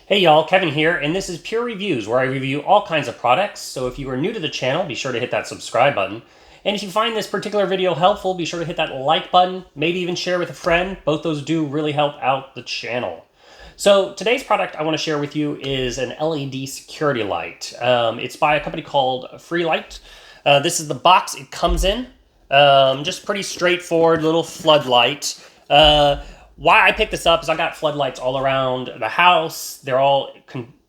Hey y'all, Kevin here, and this is Pure Reviews, where I review all kinds of products. So if you are new to the channel, be sure to hit that subscribe button. And if you find this particular video helpful, be sure to hit that like button, maybe even share with a friend. Both those do really help out the channel. So today's product I want to share with you is an LED security light. It's by a company called Freelicht. This is the box it comes in. Just pretty straightforward little floodlight. Why I picked this up is I got floodlights all around the house. They're all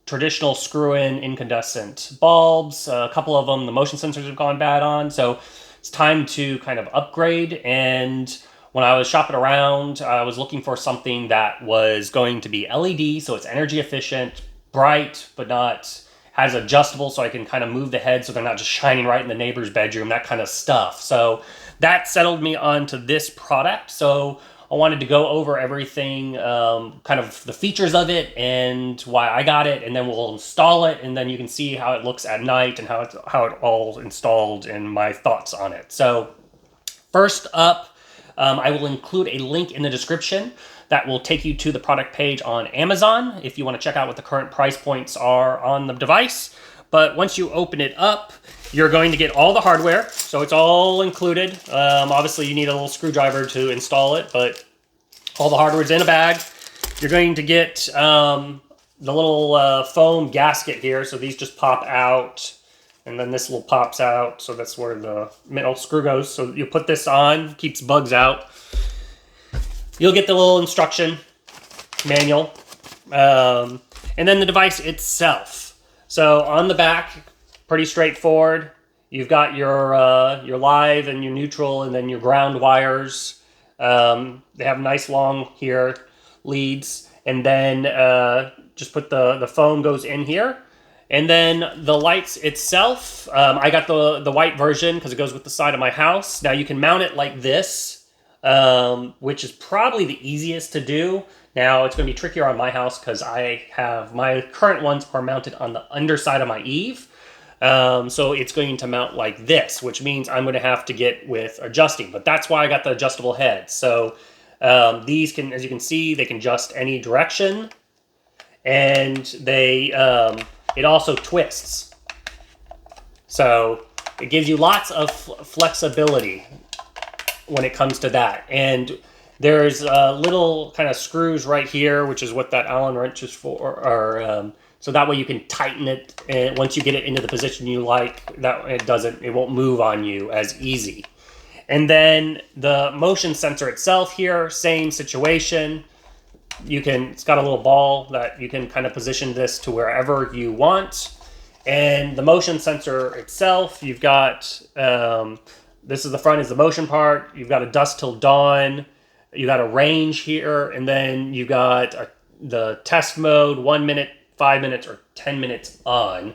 traditional screw-in incandescent bulbs. A couple of them, the motion sensors have gone bad on. So it's time to kind of upgrade. And when I was shopping around, I was looking for something that was going to be LED, so it's energy efficient, bright, but not has adjustable, so I can kind of move the head so they're not just shining right in the neighbor's bedroom, that kind of stuff. So that settled me onto this product. So I wanted to go over everything, kind of the features of it and why I got it, and then we'll install it, and then you can see how it looks at night and how it all installed and my thoughts on it. So first up, I will include a link in the description that will take you to the product page on Amazon if you want to check out what the current price points are on the device. But once you open it up, you're going to get all the hardware, so it's all included. Obviously, you need a little screwdriver to install it, but all the hardware's in a bag. You're going to get the little foam gasket here, so these just pop out, and then this little pops out, so that's where the middle screw goes. So you put this on, keeps bugs out. You'll get the little instruction manual, and then the device itself. So on the back, pretty straightforward. You've got your live and your neutral, and then your ground wires. They have nice long here leads, and then just put the foam goes in here, and then the lights itself. I got the white version because it goes with the side of my house. Now you can mount it like this, which is probably the easiest to do. Now it's going to be trickier on my house because my current ones are mounted on the underside of my eave. So it's going to mount like this, which means I'm going to have to get with adjusting, but that's why I got the adjustable head. So these can, as you can see, they can adjust any direction, and it also twists. So it gives you lots of flexibility when it comes to that. And there's little kind of screws right here, which is what that Allen wrench is for, so that way you can tighten it, and once you get it into the position you like, that it won't move on you as easy. And then the motion sensor itself here, same situation. It's got a little ball that you can kind of position this to wherever you want. And the motion sensor itself, you've got, this is the front is the motion part. You've got a dusk till dawn. You got a range here, and then you got the test mode, 1 minute, 5 minutes, or 10 minutes on.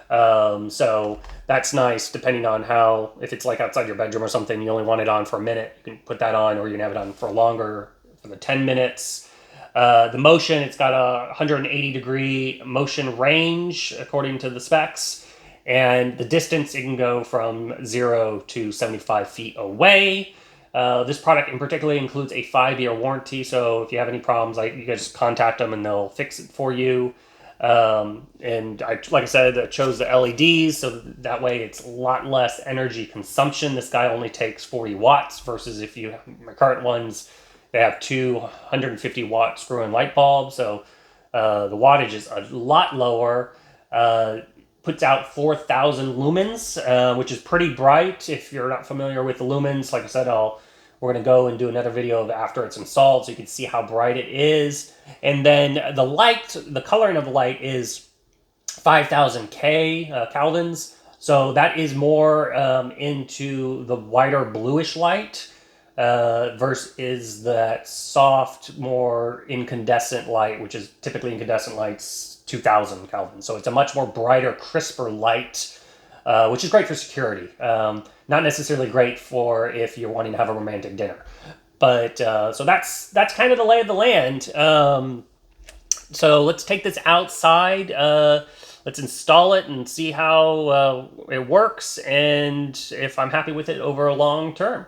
So that's nice depending on if it's like outside your bedroom or something, you only want it on for a minute, you can put that on, or you can have it on for longer, for the 10 minutes. The motion, it's got a 180-degree motion range according to the specs. And the distance, it can go from 0 to 75 feet away. This product in particular includes a 5-year warranty, so if you have any problems, you can just contact them and they'll fix it for you. And like I said, I chose the LEDs, so that way it's a lot less energy consumption. This guy only takes 40 watts versus my current ones, they have 250 watt screw-in light bulbs, so the wattage is a lot lower. Puts out 4,000 lumens, which is pretty bright. If you're not familiar with the lumens, like I said, we're going to go and do another video of after it's installed so you can see how bright it is. And then the coloring of the light is 5,000 Kelvins. So that is more into the whiter bluish light versus that soft, more incandescent light, which is typically incandescent lights 2,000 Kelvin. So it's a much more brighter, crisper light, which is great for security. Not necessarily great for if you're wanting to have a romantic dinner. But so that's kind of the lay of the land. So let's take this outside. Let's install it and see how it works, and if I'm happy with it over a long term.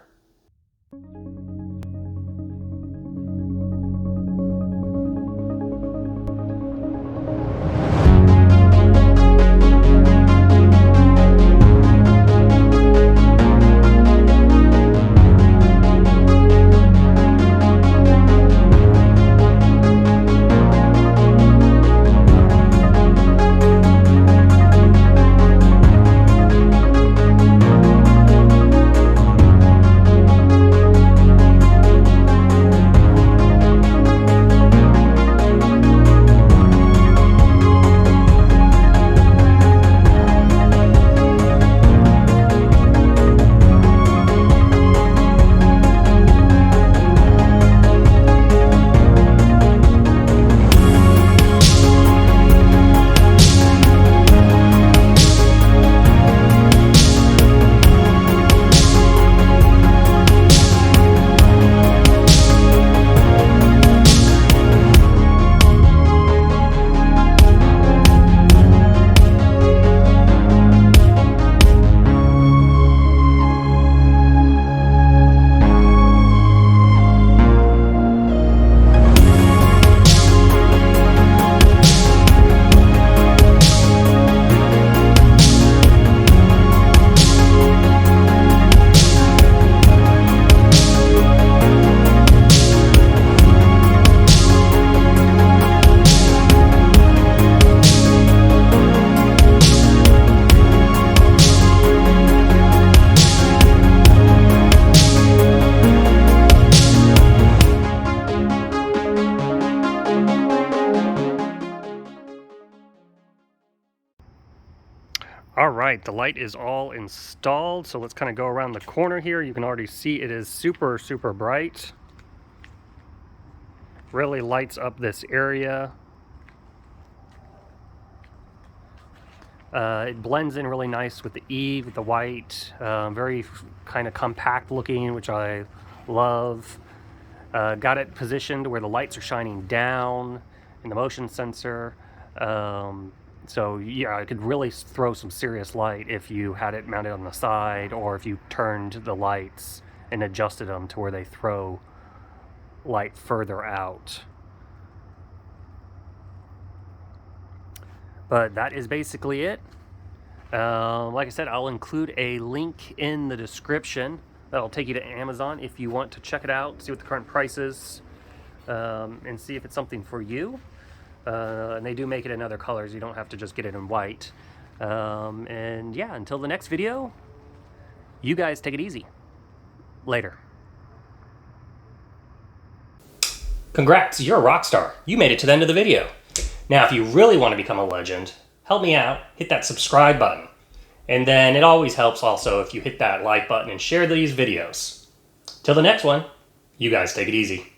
All right, the light is all installed, so let's kind of go around the corner here. You can already see it is super, super bright. Really lights up this area. It blends in really nice with the eave, with the white, very kind of compact looking, which I love. Got it positioned where the lights are shining down in the motion sensor. So yeah, it could really throw some serious light if you had it mounted on the side, or if you turned the lights and adjusted them to where they throw light further out. But that is basically it. Like I said, I'll include a link in the description that'll take you to Amazon if you want to check it out, see what the current price is, and see if it's something for you. And they do make it in other colors. You don't have to just get it in white. And yeah, until the next video, you guys take it easy. Later. Congrats, you're a rock star. You made it to the end of the video. Now, if you really want to become a legend, help me out, hit that subscribe button. And then it always helps also if you hit that like button and share these videos. Till the next one, you guys take it easy.